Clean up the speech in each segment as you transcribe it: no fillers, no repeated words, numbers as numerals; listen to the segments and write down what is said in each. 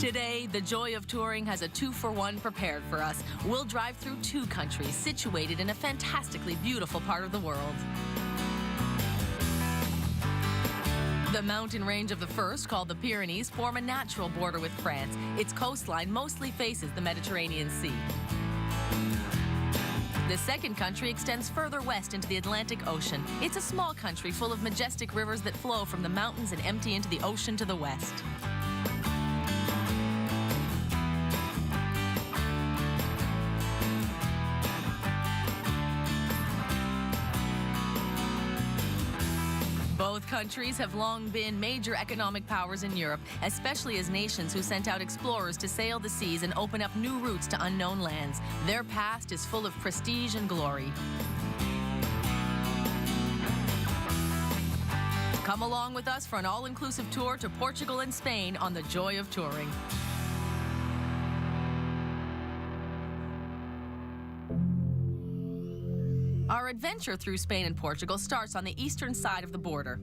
Today, the joy of touring has a 2-for-1 prepared for us. We'll drive through 2 countries situated in a fantastically beautiful part of the world. The mountain range of the first, called the Pyrenees, form a natural border with France. Its coastline mostly faces the Mediterranean Sea. The second country extends further west into the Atlantic Ocean. It's a small country full of majestic rivers that flow from the mountains and empty into the ocean to the west. Both countries have long been major economic powers in Europe, especially as nations who sent out explorers to sail the seas and open up new routes to unknown lands. Their past is full of prestige and glory. Come along with us for an all-inclusive tour to Portugal and Spain on the joy of touring. Our adventure through Spain and Portugal starts on the eastern side of the border.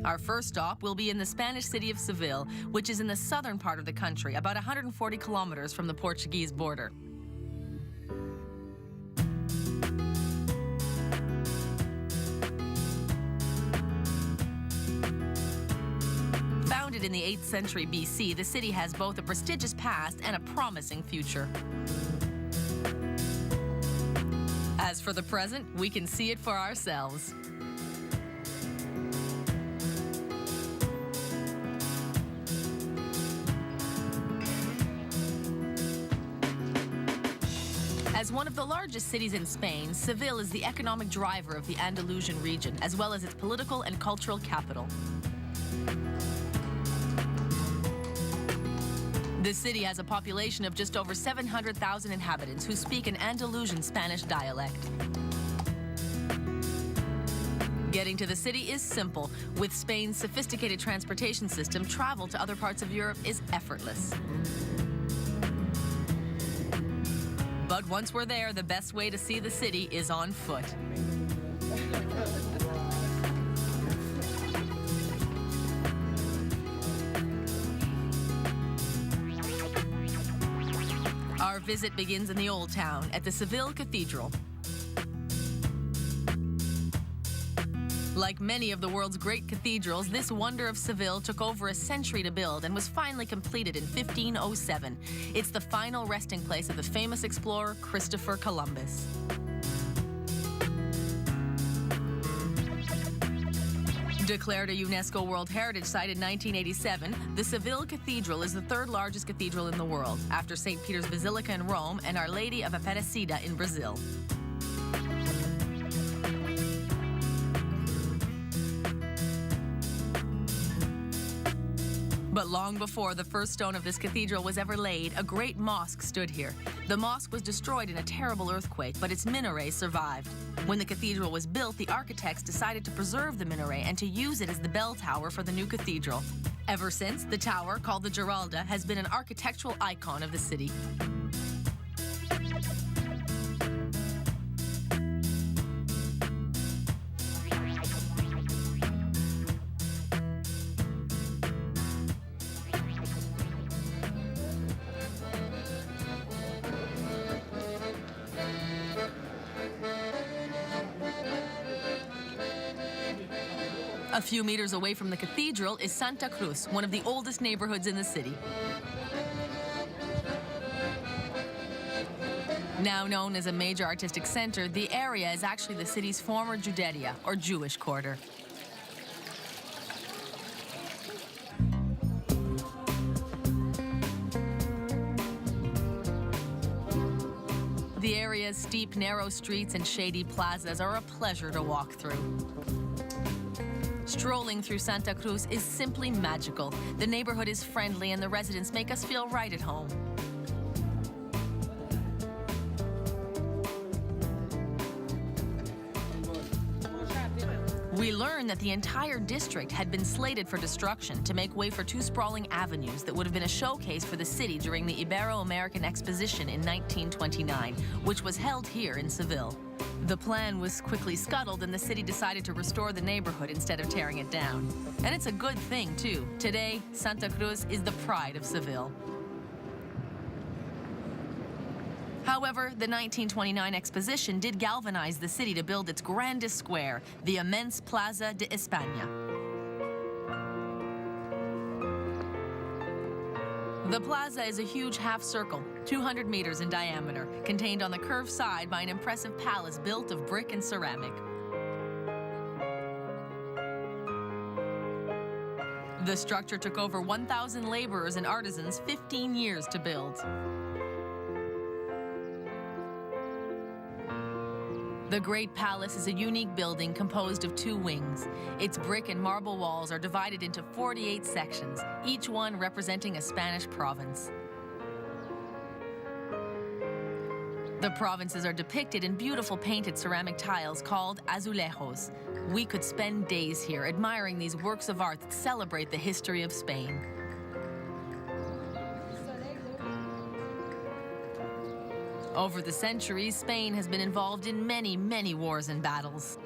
Our first stop will be in the Spanish city of Seville, which is in the southern part of the country, about 140 kilometers from the Portuguese border. Founded in the 8th century BC, the city has both a prestigious past and a promising future. As for the present, we can see it for ourselves. As one of the largest cities in Spain, Seville is the economic driver of the Andalusian region, as well as its political and cultural capital. The city has a population of just over 700,000 inhabitants who speak an Andalusian Spanish dialect. Getting to the city is simple. With Spain's sophisticated transportation system, travel to other parts of Europe is effortless. But once we're there, the best way to see the city is on foot. Our visit begins in the Old Town at the Seville Cathedral. Like many of the world's great cathedrals, this wonder of Seville took over a century to build and was finally completed in 1507. It's the final resting place of the famous explorer Christopher Columbus. Declared a UNESCO World Heritage Site in 1987, the Seville Cathedral is the 3rd largest cathedral in the world, after St. Peter's Basilica in Rome and Our Lady of Aparecida in Brazil. But long before the first stone of this cathedral was ever laid, a great mosque stood here. The mosque was destroyed in a terrible earthquake, but its minaret survived. When the cathedral was built, the architects decided to preserve the minaret and to use it as the bell tower for the new cathedral. Ever since, the tower, called the Giralda, has been an architectural icon of the city. A few meters away from the cathedral is Santa Cruz, one of the oldest neighborhoods in the city. Now known as a major artistic center, the area is actually the city's former Juderia, or Jewish quarter. The area's steep, narrow streets and shady plazas are a pleasure to walk through. Strolling through Santa Cruz is simply magical. The neighborhood is friendly and the residents make us feel right at home. We learn that the entire district had been slated for destruction to make way for two sprawling avenues that would have been a showcase for the city during the Ibero-American Exposition in 1929, which was held here in Seville. The plan was quickly scuttled, and the city decided to restore the neighborhood instead of tearing it down. And it's a good thing, too. Today, Santa Cruz is the pride of Seville. However, the 1929 exposition did galvanize the city to build its grandest square, the immense Plaza de España. The plaza is a huge half circle, 200 meters in diameter, contained on the curved side by an impressive palace built of brick and ceramic. The structure took over 1,000 laborers and artisans 15 years to build. The Great Palace is a unique building composed of two wings. Its brick and marble walls are divided into 48 sections, each one representing a Spanish province. The provinces are depicted in beautiful painted ceramic tiles called azulejos. We could spend days here admiring these works of art that celebrate the history of Spain. Over the centuries, Spain has been involved in many, many wars and battles.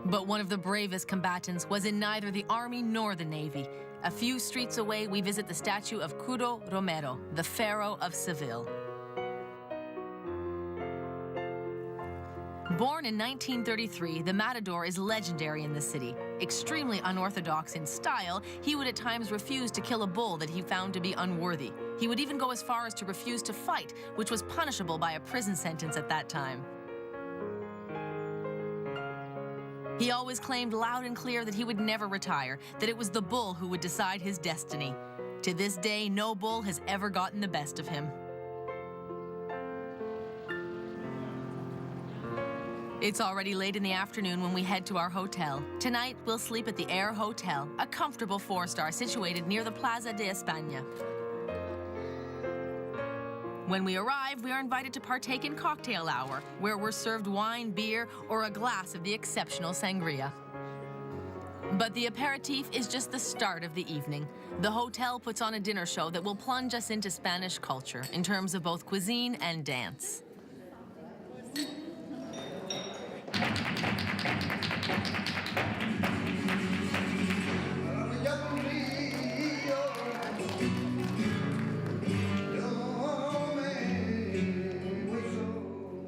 But one of the bravest combatants was in neither the army nor the navy. A few streets away, we visit the statue of Curo Romero, the Pharaoh of Seville. Born in 1933, the matador is legendary in the city. Extremely unorthodox in style, he would at times refuse to kill a bull that he found to be unworthy. He would even go as far as to refuse to fight, which was punishable by a prison sentence at that time. He always claimed loud and clear that he would never retire, that it was the bull who would decide his destiny. To this day, no bull has ever gotten the best of him. It's already late in the afternoon when we head to our hotel. Tonight, we'll sleep at the Air Hotel, a comfortable 4-star situated near the Plaza de España. When we arrive, we are invited to partake in cocktail hour, where we're served wine, beer, or a glass of the exceptional sangria. But the aperitif is just the start of the evening. The hotel puts on a dinner show that will plunge us into Spanish culture in terms of both cuisine and dance.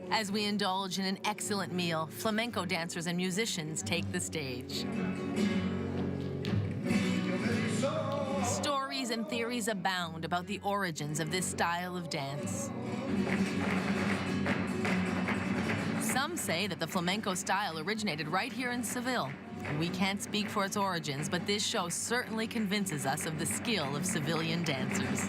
As we indulge in an excellent meal, flamenco dancers and musicians take the stage. Stories and theories abound about the origins of this style of dance. Some say that the flamenco style originated right here in Seville. We can't speak for its origins, but this show certainly convinces us of the skill of Sevillian dancers.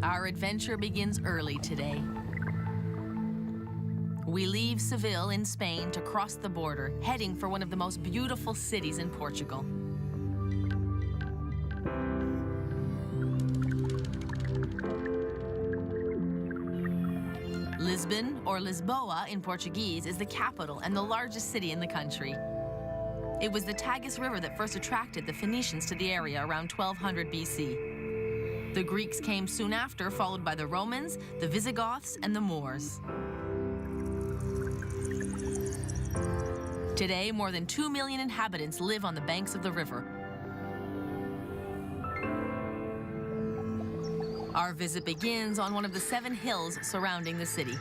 Our adventure begins early today. We leave Seville in Spain to cross the border, heading for one of the most beautiful cities in Portugal. Lisbon, or Lisboa in Portuguese, is the capital and the largest city in the country. It was the Tagus River that first attracted the Phoenicians to the area around 1200 BC. The Greeks came soon after, followed by the Romans, the Visigoths, and the Moors. Today, more than 2 million inhabitants live on the banks of the river. Our visit begins on one of the 7 hills surrounding the city.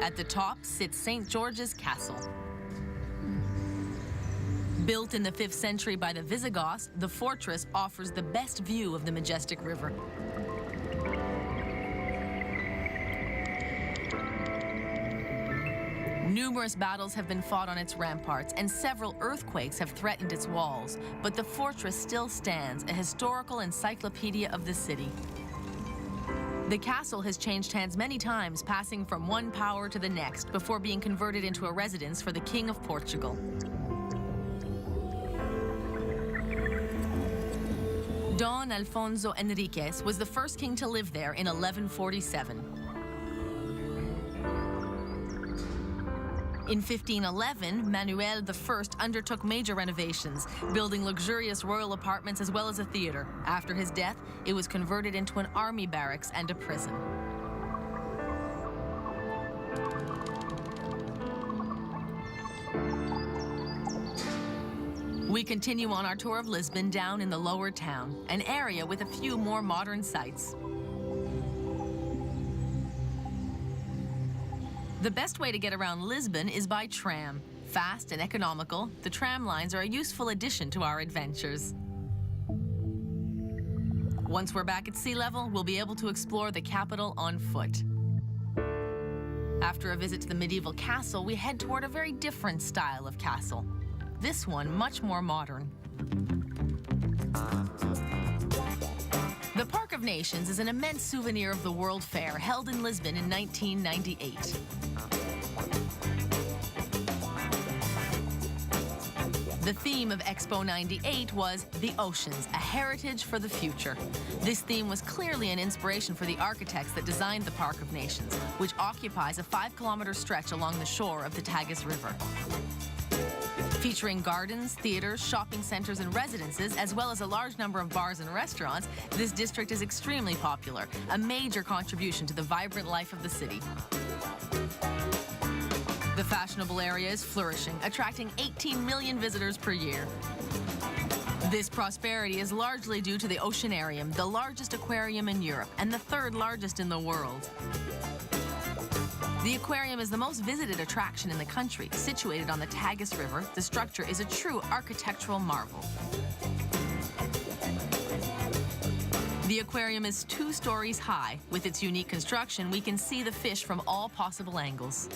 At the top sits St. George's Castle. Built in the 5th century by the Visigoths, the fortress offers the best view of the majestic river. Numerous battles have been fought on its ramparts, and several earthquakes have threatened its walls, but the fortress still stands, a historical encyclopedia of the city. The castle has changed hands many times, passing from one power to the next before being converted into a residence for the King of Portugal. Don Alfonso Henriques was the first king to live there in 1147. In 1511, Manuel I undertook major renovations, building luxurious royal apartments as well as a theater. After his death, it was converted into an army barracks and a prison. We continue on our tour of Lisbon down in the lower town, an area with a few more modern sites. The best way to get around Lisbon is by tram. Fast and economical, the tram lines are a useful addition to our adventures. Once we're back at sea level, we'll be able to explore the capital on foot. After a visit to the medieval castle, we head toward a very different style of castle. This one much more modern. The Park of Nations is an immense souvenir of the World Fair held in Lisbon in 1998. The theme of Expo 98 was The Oceans, a heritage for the future. This theme was clearly an inspiration for the architects that designed the Park of Nations, which occupies a 5-kilometer stretch along the shore of the Tagus River. Featuring gardens, theaters, shopping centers, and residences, as well as a large number of bars and restaurants, this district is extremely popular, a major contribution to the vibrant life of the city. The fashionable area is flourishing, attracting 18 million visitors per year. This prosperity is largely due to the Oceanarium, the largest aquarium in Europe and the 3rd largest in the world. The aquarium is the most visited attraction in the country. Situated on the Tagus River, the structure is a true architectural marvel. The aquarium is 2 stories high. With its unique construction, we can see the fish from all possible angles.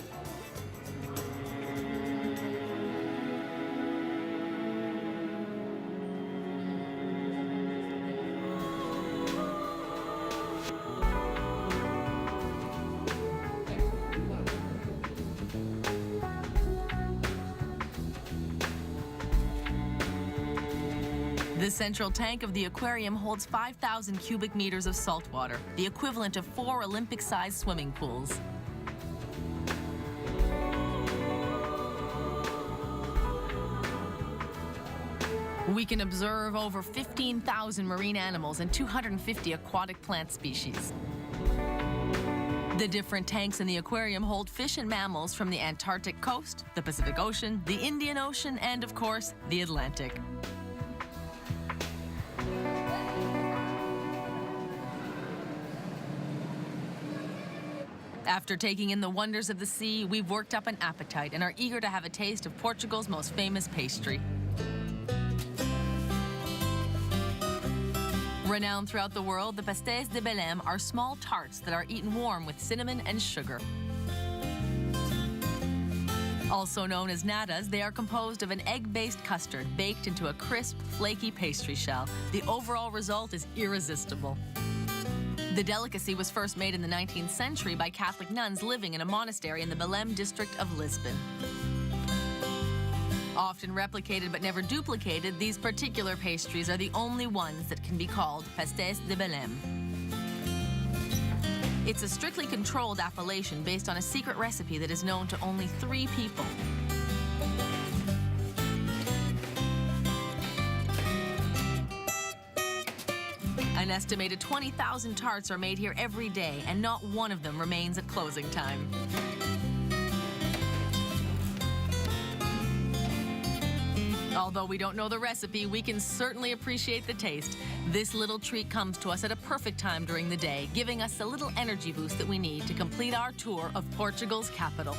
The central tank of the aquarium holds 5,000 cubic meters of salt water, the equivalent of 4 Olympic-sized swimming pools. We can observe over 15,000 marine animals and 250 aquatic plant species. The different tanks in the aquarium hold fish and mammals from the Antarctic coast, the Pacific Ocean, the Indian Ocean, and of course, the Atlantic. After taking in the wonders of the sea, we've worked up an appetite and are eager to have a taste of Portugal's most famous pastry. Renowned throughout the world, the pastéis de Belém are small tarts that are eaten warm with cinnamon and sugar. Also known as nadas, they are composed of an egg-based custard baked into a crisp, flaky pastry shell. The overall result is irresistible. The delicacy was first made in the 19th century by Catholic nuns living in a monastery in the Belém district of Lisbon. Often replicated but never duplicated, these particular pastries are the only ones that can be called pastéis de Belém. It's a strictly controlled appellation based on a secret recipe that is known to only 3 people. An estimated 20,000 tarts are made here every day, and not one of them remains at closing time. Although we don't know the recipe, we can certainly appreciate the taste. This little treat comes to us at a perfect time during the day, giving us the little energy boost that we need to complete our tour of Portugal's capital.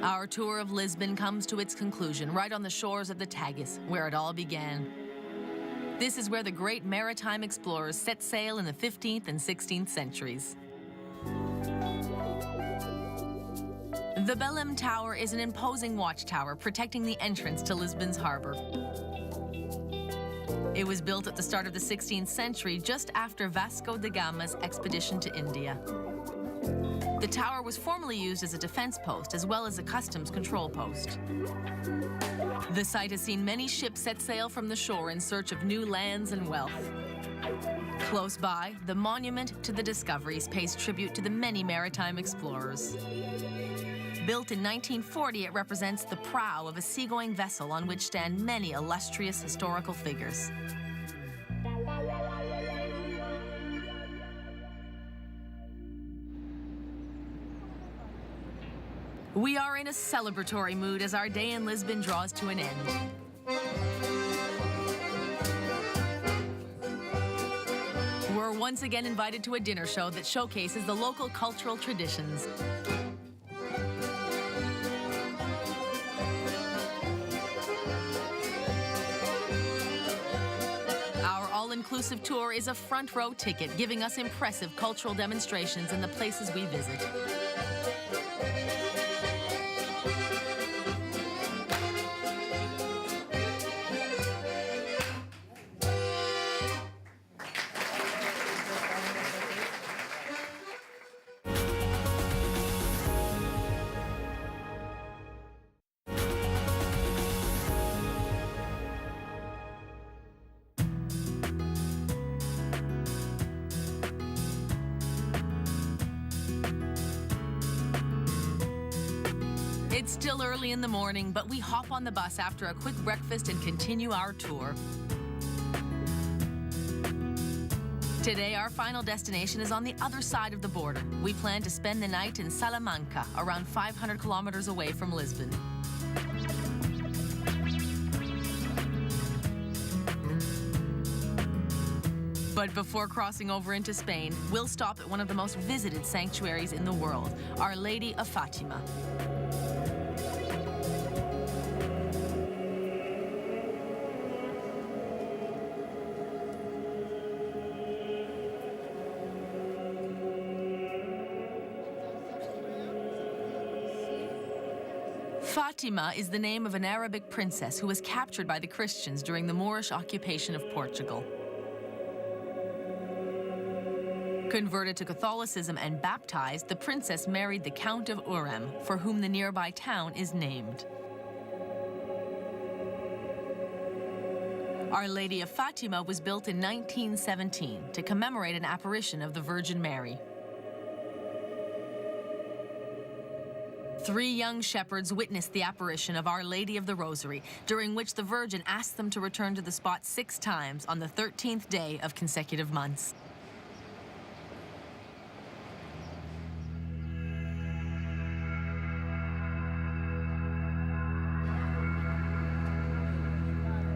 Our tour of Lisbon comes to its conclusion right on the shores of the Tagus, where it all began. This is where the great maritime explorers set sail in the 15th and 16th centuries. The Belém Tower is an imposing watchtower protecting the entrance to Lisbon's harbor. It was built at the start of the 16th century, just after Vasco da Gama's expedition to India. The tower was formerly used as a defense post as well as a customs control post. The site has seen many ships set sail from the shore in search of new lands and wealth. Close by, the monument to the discoveries pays tribute to the many maritime explorers. Built in 1940, it represents the prow of a seagoing vessel on which stand many illustrious historical figures. We are in a celebratory mood as our day in Lisbon draws to an end. We're once again invited to a dinner show that showcases the local cultural traditions. Our all-inclusive tour is a front-row ticket, giving us impressive cultural demonstrations in the places we visit. It's still early in the morning, but we hop on the bus after a quick breakfast and continue our tour. Today, our final destination is on the other side of the border. We plan to spend the night in Salamanca, around 500 kilometers away from Lisbon. But before crossing over into Spain, we'll stop at one of the most visited sanctuaries in the world, Our Lady of Fatima. Fatima is the name of an Arabic princess who was captured by the Christians during the Moorish occupation of Portugal. Converted to Catholicism and baptized, the princess married the Count of Urem, for whom the nearby town is named. Our Lady of Fatima was built in 1917 to commemorate an apparition of the Virgin Mary. 3 young shepherds witnessed the apparition of Our Lady of the Rosary, during which the Virgin asked them to return to the spot 6 times on the 13th day of consecutive months.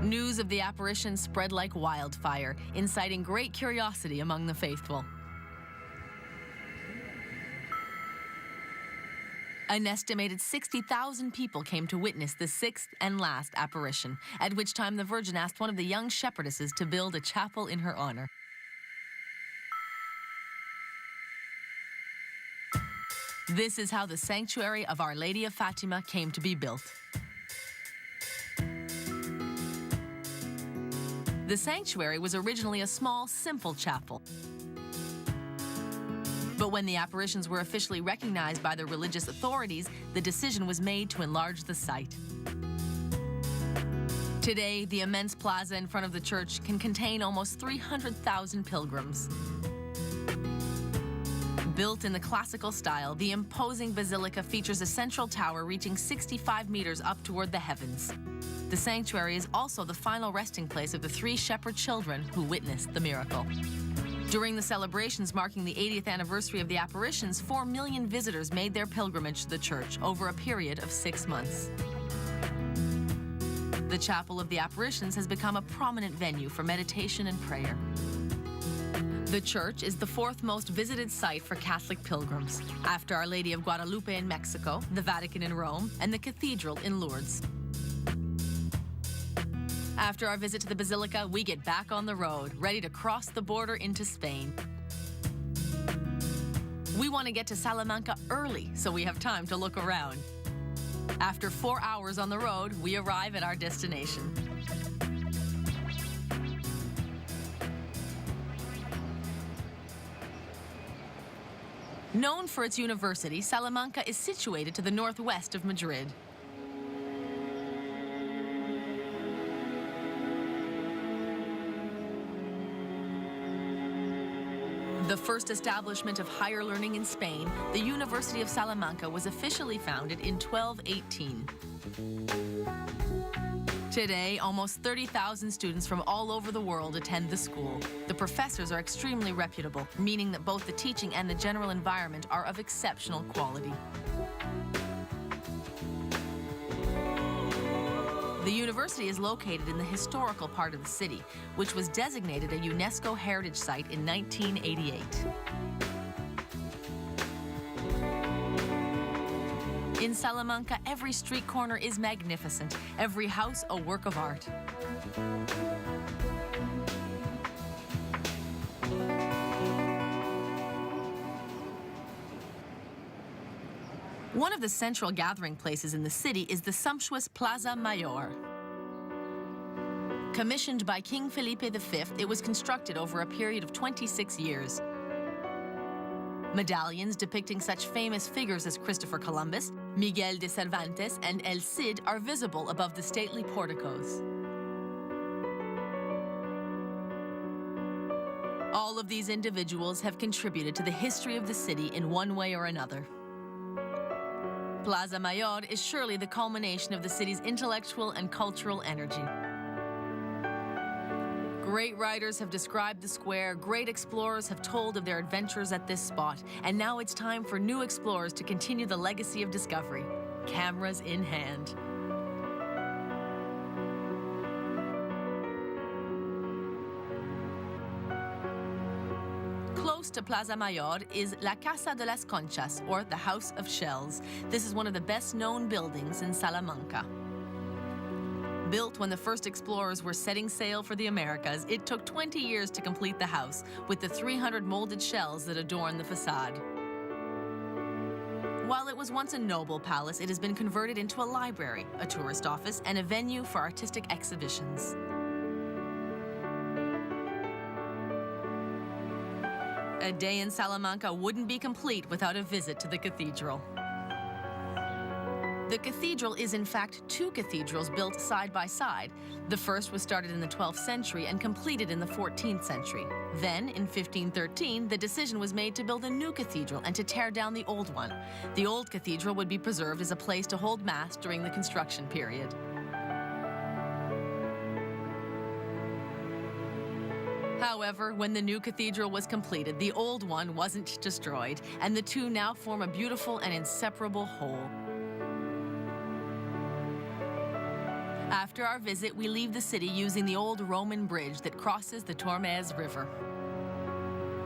News of the apparition spread like wildfire, inciting great curiosity among the faithful. An estimated 60,000 people came to witness the 6th and last apparition, at which time the Virgin asked one of the young shepherdesses to build a chapel in her honor. This is how the sanctuary of Our Lady of Fatima came to be built. The sanctuary was originally a small, simple chapel. But when the apparitions were officially recognized by the religious authorities, the decision was made to enlarge the site. Today, the immense plaza in front of the church can contain almost 300,000 pilgrims. Built in the classical style, the imposing basilica features a central tower reaching 65 meters up toward the heavens. The sanctuary is also the final resting place of the 3 shepherd children who witnessed the miracle. During the celebrations marking the 80th anniversary of the apparitions, 4 million visitors made their pilgrimage to the church over a period of 6 months. The Chapel of the Apparitions has become a prominent venue for meditation and prayer. The church is the 4th most visited site for Catholic pilgrims, after Our Lady of Guadalupe in Mexico, the Vatican in Rome, and the Cathedral in Lourdes. After our visit to the Basilica, we get back on the road, ready to cross the border into Spain. We want to get to Salamanca early, so we have time to look around. After 4 hours on the road, we arrive at our destination. Known for its university, Salamanca is situated to the northwest of Madrid. The first establishment of higher learning in Spain, the University of Salamanca was officially founded in 1218. Today, almost 30,000 students from all over the world attend the school. The professors are extremely reputable, meaning that both the teaching and the general environment are of exceptional quality. The university is located in the historical part of the city, which was designated a UNESCO Heritage Site in 1988. In Salamanca, every street corner is magnificent, every house a work of art. One of the central gathering places in the city is the sumptuous Plaza Mayor. Commissioned by King Felipe V, it was constructed over a period of 26 years. Medallions depicting such famous figures as Christopher Columbus, Miguel de Cervantes, and El Cid are visible above the stately porticos. All of these individuals have contributed to the history of the city in one way or another. Plaza Mayor is surely the culmination of the city's intellectual and cultural energy. Great writers have described the square, great explorers have told of their adventures at this spot, and now it's time for new explorers to continue the legacy of discovery, cameras in hand. Close to Plaza Mayor is La Casa de las Conchas, or the House of Shells. This is one of the best-known buildings in Salamanca. Built when the first explorers were setting sail for the Americas, it took 20 years to complete the house, with the 300 molded shells that adorn the facade. While it was once a noble palace, it has been converted into a library, a tourist office, and a venue for artistic exhibitions. A day in Salamanca wouldn't be complete without a visit to the cathedral. The cathedral is in fact two cathedrals built side by side. The first was started in the 12th century and completed in the 14th century. Then, in 1513, the decision was made to build a new cathedral and to tear down the old one. The old cathedral would be preserved as a place to hold mass during the construction period. However, when the new cathedral was completed, the old one wasn't destroyed, and the two now form a beautiful and inseparable whole. After our visit, we leave the city using the old Roman bridge that crosses the Tormes River.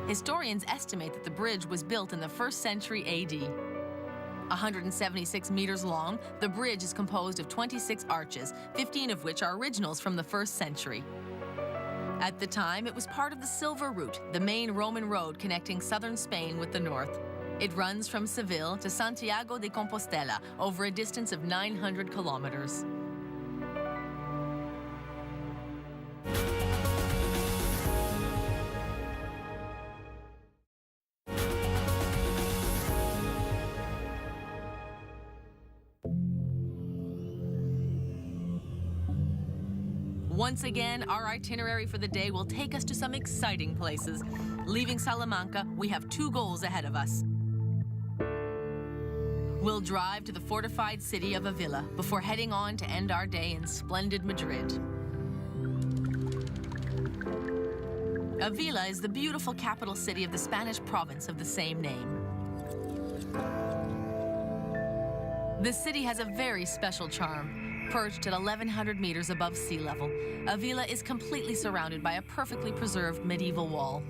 Historians estimate that the bridge was built in the 1st century AD. 176 meters long, the bridge is composed of 26 arches, 15 of which are originals from the 1st century. At the time, it was part of the Silver Route, the main Roman road connecting southern Spain with the north. It runs from Seville to Santiago de Compostela over a distance of 900 kilometers. Once again, our itinerary for the day will take us to some exciting places. Leaving Salamanca, we have 2 goals ahead of us. We'll drive to the fortified city of Avila before heading on to end our day in splendid Madrid. Avila is the beautiful capital city of the Spanish province of the same name. The city has a very special charm. Perched at 1,100 meters above sea level, Avila is completely surrounded by a perfectly preserved medieval wall.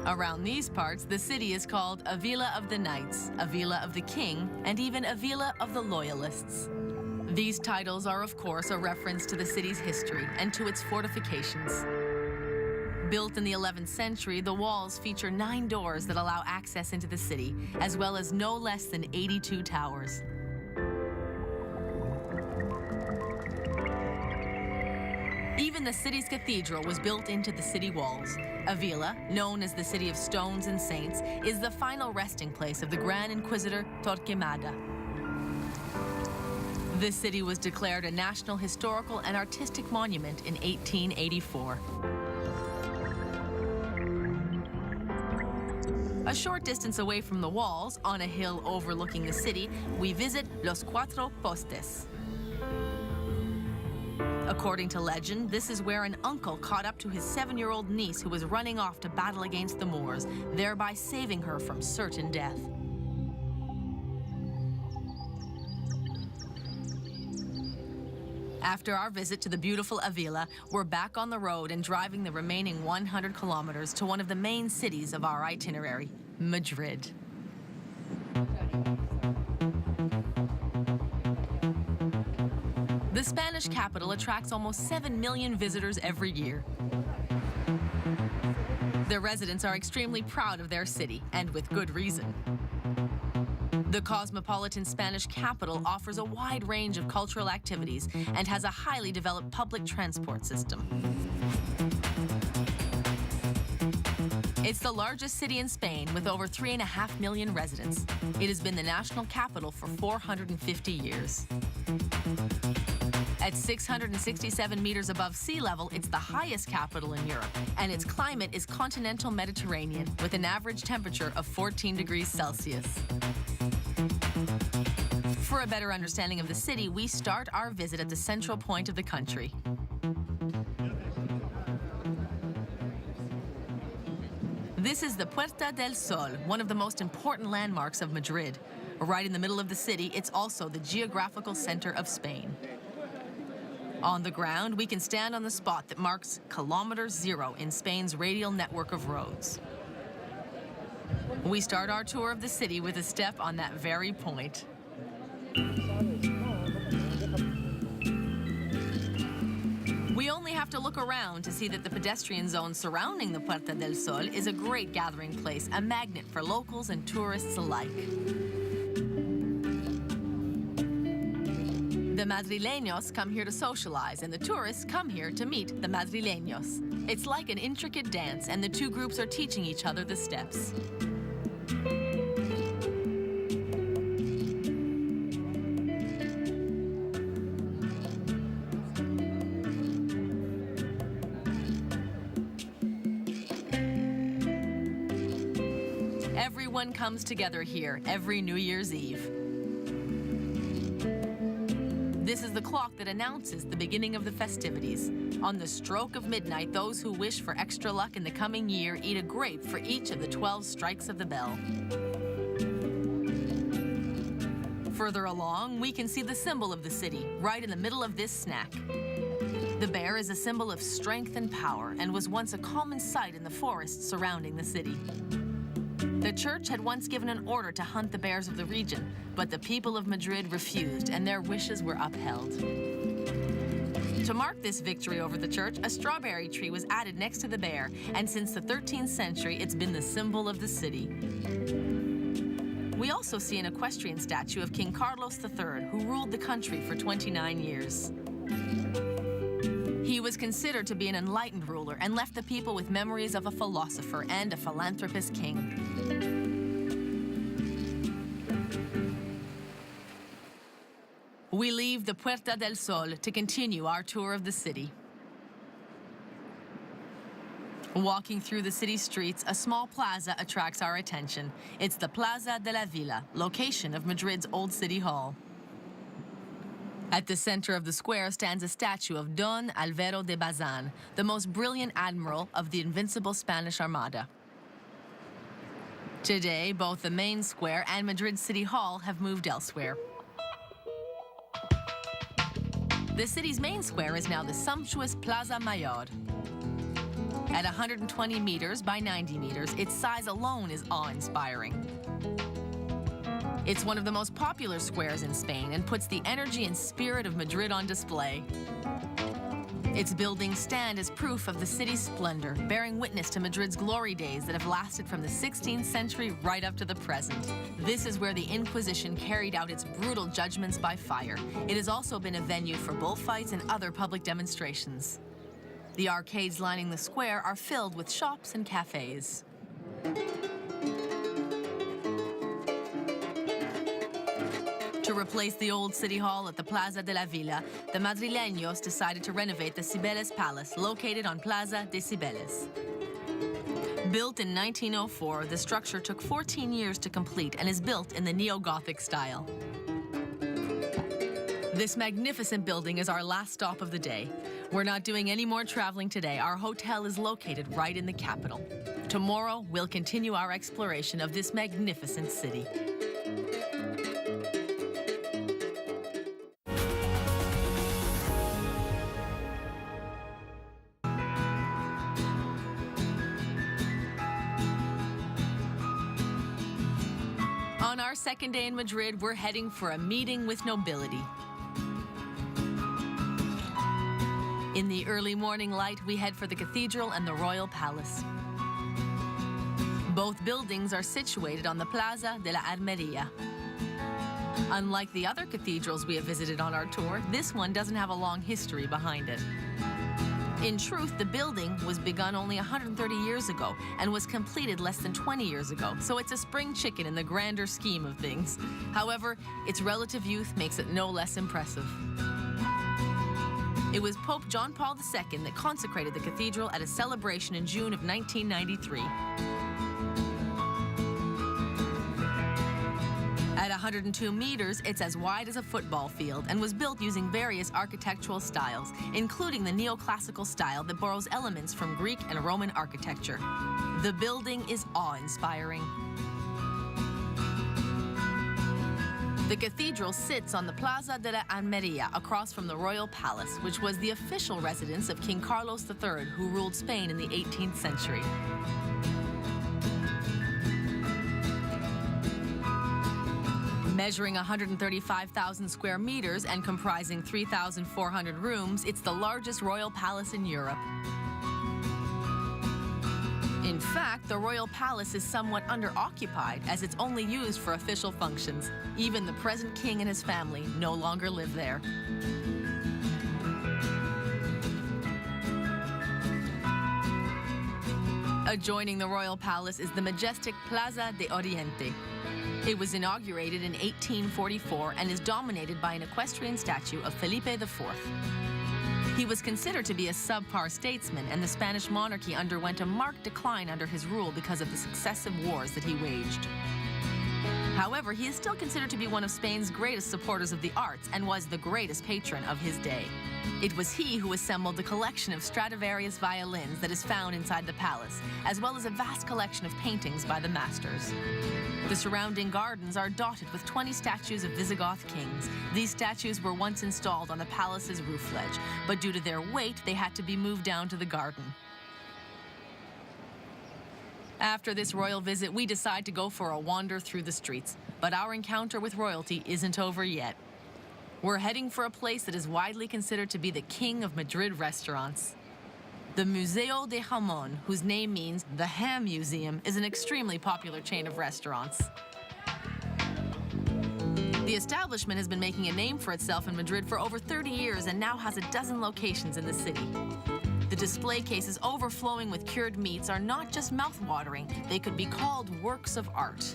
Around these parts, the city is called a Villa of the Knights, a Villa of the King, and even a Villa of the Loyalists. These titles are, of course, a reference to the city's history and to its fortifications. Built in the 11th century, the walls feature 9 doors that allow access into the city, as well as no less than 82 towers. Even the city's cathedral was built into the city walls. Avila, known as the City of Stones and Saints, is the final resting place of the Grand Inquisitor Torquemada. The city was declared a National Historical and Artistic Monument in 1884. A short distance away from the walls, on a hill overlooking the city, we visit Los Cuatro Postes. According to legend, this is where an uncle caught up to his 7-year-old niece who was running off to battle against the Moors, thereby saving her from certain death. After our visit to the beautiful Avila, we're back on the road and driving the remaining 100 kilometers to one of the main cities of our itinerary, Madrid. The Spanish capital attracts almost 7 million visitors every year. The residents are extremely proud of their city, and with good reason. The cosmopolitan Spanish capital offers a wide range of cultural activities and has a highly developed public transport system. It's the largest city in Spain with over 3.5 million residents. It has been the national capital for 450 years. At 667 meters above sea level, it's the highest capital in Europe, and its climate is continental Mediterranean with an average temperature of 14 degrees Celsius. For a better understanding of the city, we start our visit at the central point of the country. This is the Puerta del Sol, one of the most important landmarks of Madrid. Right in the middle of the city, it's also the geographical center of Spain. On the ground, we can stand on the spot that marks kilometer 0 in Spain's radial network of roads. We start our tour of the city with a step on that very point. We only have to look around to see that the pedestrian zone surrounding the Puerta del Sol is a great gathering place, a magnet for locals and tourists alike. The Madrileños come here to socialize, and the tourists come here to meet the Madrileños. It's like an intricate dance, and the two groups are teaching each other the steps. Everyone comes together here every New Year's Eve. This is the clock that announces the beginning of the festivities. On the stroke of midnight, those who wish for extra luck in the coming year eat a grape for each of the 12 strikes of the bell. Further along, we can see the symbol of the city, right in the middle of this snack. The bear is a symbol of strength and power and was once a common sight in the forests surrounding the city. The church had once given an order to hunt the bears of the region, but the people of Madrid refused, and their wishes were upheld. To mark this victory over the church, a strawberry tree was added next to the bear, and since the 13th century, it's been the symbol of the city. We also see an equestrian statue of King Carlos III, who ruled the country for 29 years. He was considered to be an enlightened ruler and left the people with memories of a philosopher and a philanthropist king. We leave the Puerta del Sol to continue our tour of the city. Walking through the city streets, a small plaza attracts our attention. It's the Plaza de la Villa, location of Madrid's old city hall. At the center of the square stands a statue of Don Alvaro de Bazan, the most brilliant admiral of the invincible Spanish Armada. Today, both the main square and Madrid City Hall have moved elsewhere. The city's main square is now the sumptuous Plaza Mayor. At 120 meters by 90 meters, its size alone is awe-inspiring. It's one of the most popular squares in Spain and puts the energy and spirit of Madrid on display. Its buildings stand as proof of the city's splendor, bearing witness to Madrid's glory days that have lasted from the 16th century right up to the present. This is where the Inquisition carried out its brutal judgments by fire. It has also been a venue for bullfights and other public demonstrations. The arcades lining the square are filled with shops and cafes. To replace the old city hall at the Plaza de la Villa, the Madrileños decided to renovate the Cibeles Palace, located on Plaza de Cibeles. Built in 1904, the structure took 14 years to complete and is built in the neo-Gothic style. This magnificent building is our last stop of the day. We're not doing any more traveling today. Our hotel is located right in the capital. Tomorrow, we'll continue our exploration of this magnificent city. On our second day in Madrid, we're heading for a meeting with nobility. In the early morning light, we head for the cathedral and the royal palace. Both buildings are situated on the Plaza de la Armería. Unlike the other cathedrals we have visited on our tour, this one doesn't have a long history behind it. In truth, the building was begun only 130 years ago and was completed less than 20 years ago, so it's a spring chicken in the grander scheme of things. However, its relative youth makes it no less impressive. It was Pope John Paul II that consecrated the cathedral at a celebration in June of 1993. At 102 meters, it's as wide as a football field and was built using various architectural styles, including the neoclassical style that borrows elements from Greek and Roman architecture. The building is awe-inspiring. The cathedral sits on the Plaza de la Almería across from the Royal Palace, which was the official residence of King Carlos III, who ruled Spain in the 18th century. Measuring 135,000 square meters and comprising 3,400 rooms, it's the largest royal palace in Europe. In fact, the royal palace is somewhat underoccupied as it's only used for official functions. Even the present king and his family no longer live there. Adjoining the royal palace is the majestic Plaza de Oriente. It was inaugurated in 1844 and is dominated by an equestrian statue of Felipe IV. He was considered to be a subpar statesman, and the Spanish monarchy underwent a marked decline under his rule because of the successive wars that he waged. However, he is still considered to be one of Spain's greatest supporters of the arts and was the greatest patron of his day. It was he who assembled the collection of Stradivarius violins that is found inside the palace, as well as a vast collection of paintings by the masters. The surrounding gardens are dotted with 20 statues of Visigoth kings. These statues were once installed on the palace's roof ledge, but due to their weight, they had to be moved down to the garden. After this royal visit, we decide to go for a wander through the streets, but our encounter with royalty isn't over yet. We're heading for a place that is widely considered to be the king of Madrid restaurants. The Museo de Jamón, whose name means the Ham Museum, is an extremely popular chain of restaurants. The establishment has been making a name for itself in Madrid for over 30 years and now has a dozen locations in the city. The display cases overflowing with cured meats are not just mouth-watering, they could be called works of art.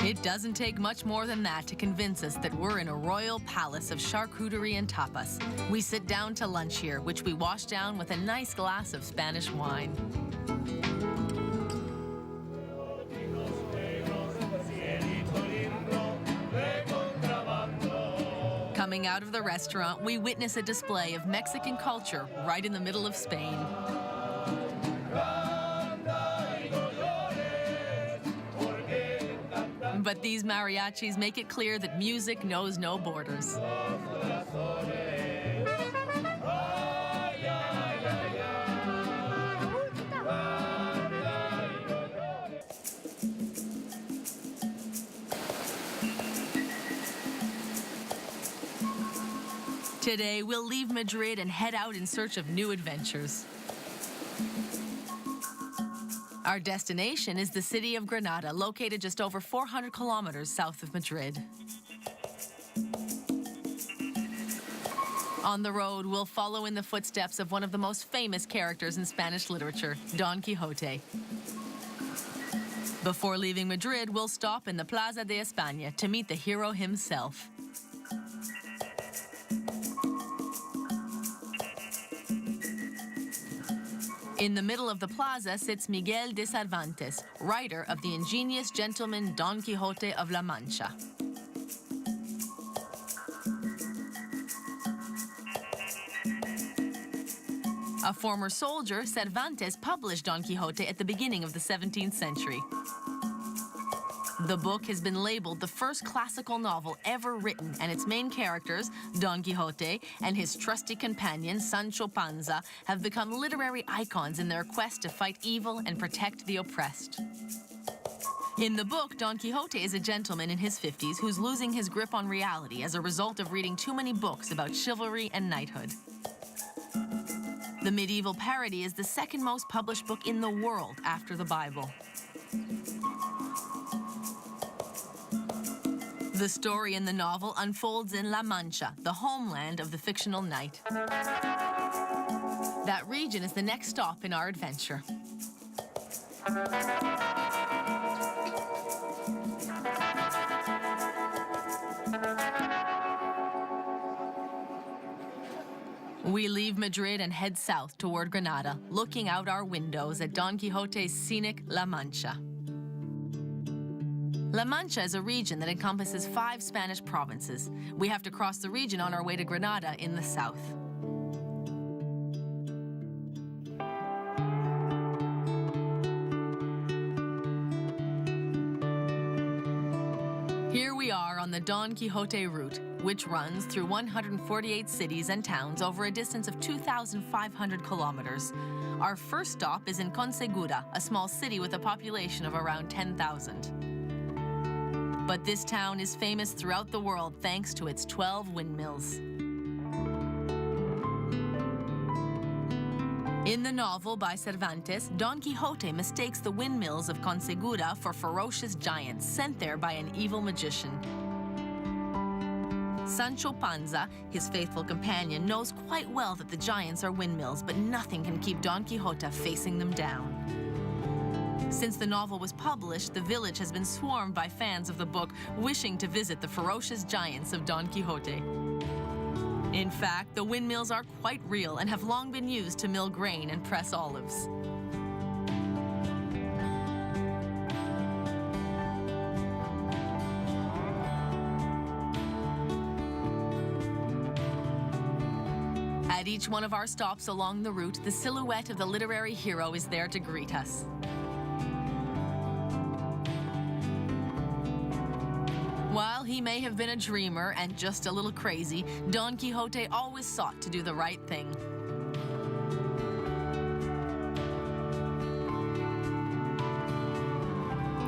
It doesn't take much more than that to convince us that we're in a royal palace of charcuterie and tapas. We sit down to lunch here, which we wash down with a nice glass of Spanish wine. Coming out of the restaurant, we witness a display of Mexican culture right in the middle of Spain. But these mariachis make it clear that music knows no borders. Today, we'll leave Madrid and head out in search of new adventures. Our destination is the city of Granada, located just over 400 kilometers south of Madrid. On the road, we'll follow in the footsteps of one of the most famous characters in Spanish literature, Don Quixote. Before leaving Madrid, we'll stop in the Plaza de España to meet the hero himself. In the middle of the plaza sits Miguel de Cervantes, writer of the ingenious gentleman Don Quixote of La Mancha. A former soldier, Cervantes published Don Quixote at the beginning of the 17th century. The book has been labeled the first classical novel ever written, and its main characters, Don Quixote and his trusty companion, Sancho Panza, have become literary icons in their quest to fight evil and protect the oppressed. In the book, Don Quixote is a gentleman in his 50s who's losing his grip on reality as a result of reading too many books about chivalry and knighthood. The medieval parody is the second most published book in the world after the Bible. The story in the novel unfolds in La Mancha, the homeland of the fictional knight. That region is the next stop in our adventure. We leave Madrid and head south toward Granada, looking out our windows at Don Quixote's scenic La Mancha. La Mancha is a region that encompasses 5 Spanish provinces. We have to cross the region on our way to Granada in the south. Here we are on the Don Quixote route, which runs through 148 cities and towns over a distance of 2,500 kilometers. Our first stop is in Consegura, a small city with a population of around 10,000. But this town is famous throughout the world thanks to its 12 windmills. In the novel by Cervantes, Don Quixote mistakes the windmills of Consegura for ferocious giants sent there by an evil magician. Sancho Panza, his faithful companion, knows quite well that the giants are windmills, but nothing can keep Don Quixote facing them down. Since the novel was published, the village has been swarmed by fans of the book wishing to visit the ferocious giants of Don Quixote. In fact, the windmills are quite real and have long been used to mill grain and press olives. At each one of our stops along the route, the silhouette of the literary hero is there to greet us. While he may have been a dreamer and just a little crazy, Don Quixote always sought to do the right thing.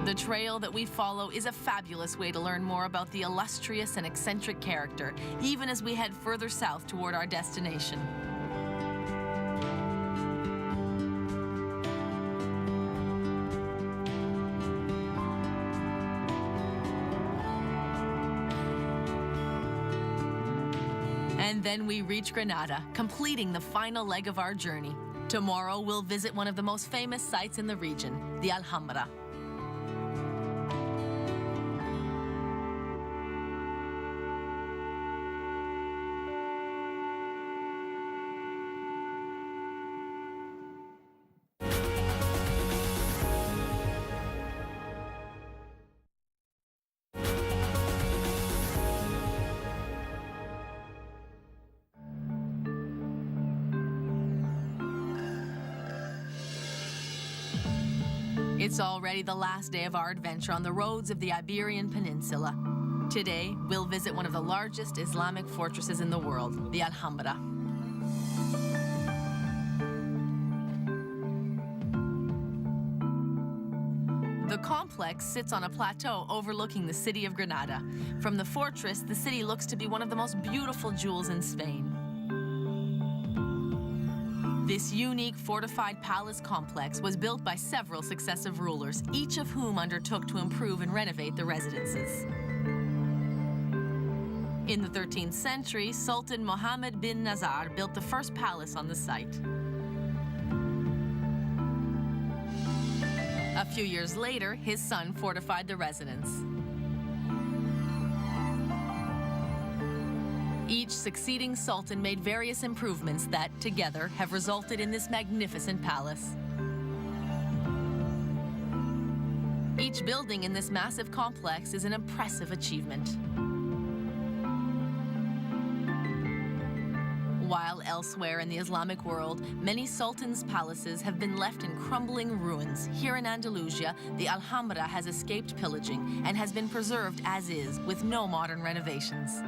The trail that we follow is a fabulous way to learn more about the illustrious and eccentric character, even as we head further south toward our destination. And then we reach Granada, completing the final leg of our journey. Tomorrow, we'll visit one of the most famous sites in the region, the Alhambra. It's already the last day of our adventure on the roads of the Iberian Peninsula. Today, we'll visit one of the largest Islamic fortresses in the world, the Alhambra. The complex sits on a plateau overlooking the city of Granada. From the fortress, the city looks to be one of the most beautiful jewels in Spain. This unique fortified palace complex was built by several successive rulers, each of whom undertook to improve and renovate the residences. In the 13th century, Sultan Mohammed bin Nazar built the first palace on the site. A few years later, his son fortified the residence. Each succeeding sultan made various improvements that, together, have resulted in this magnificent palace. Each building in this massive complex is an impressive achievement. While elsewhere in the Islamic world, many sultans' palaces have been left in crumbling ruins, here in Andalusia, the Alhambra has escaped pillaging and has been preserved as is, with no modern renovations.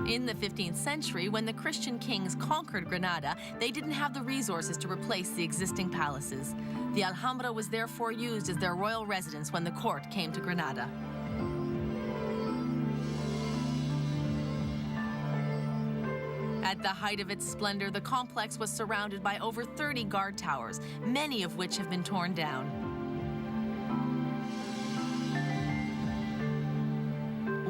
In the 15th century, when the Christian kings conquered Granada, they didn't have the resources to replace the existing palaces. The Alhambra was therefore used as their royal residence when the court came to Granada. At the height of its splendor, the complex was surrounded by over 30 guard towers, many of which have been torn down.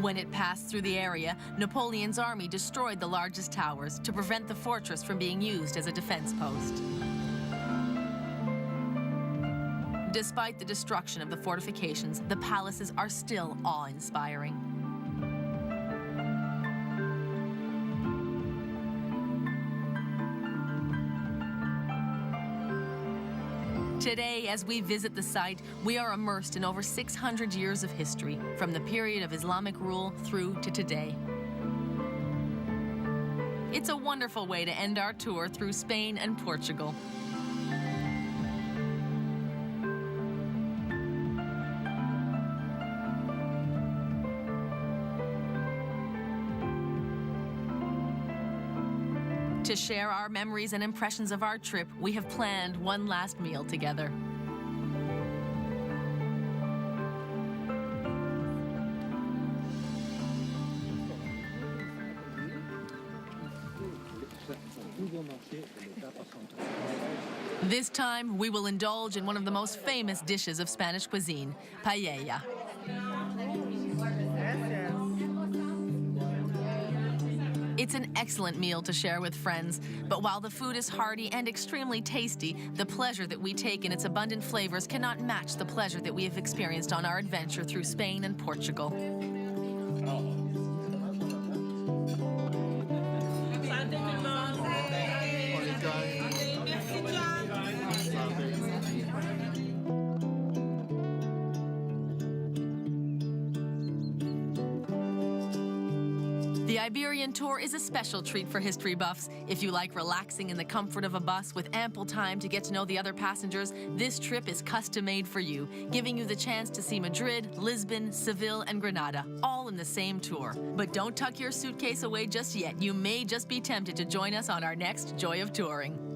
When it passed through the area, Napoleon's army destroyed the largest towers to prevent the fortress from being used as a defense post. Despite the destruction of the fortifications, the palaces are still awe-inspiring. Today, as we visit the site, we are immersed in over 600 years of history, from the period of Islamic rule through to today. It's a wonderful way to end our tour through Spain and Portugal. To share our memories and impressions of our trip, we have planned one last meal together. This time, we will indulge in one of the most famous dishes of Spanish cuisine, paella. It's an excellent meal to share with friends, but while the food is hearty and extremely tasty, the pleasure that we take in its abundant flavors cannot match the pleasure that we have experienced on our adventure through Spain and Portugal. The Iberian tour is a special treat for history buffs. If you like relaxing in the comfort of a bus with ample time to get to know the other passengers, this trip is custom-made for you, giving you the chance to see Madrid, Lisbon, Seville, and Granada, all in the same tour. But don't tuck your suitcase away just yet. You may just be tempted to join us on our next Joy of Touring.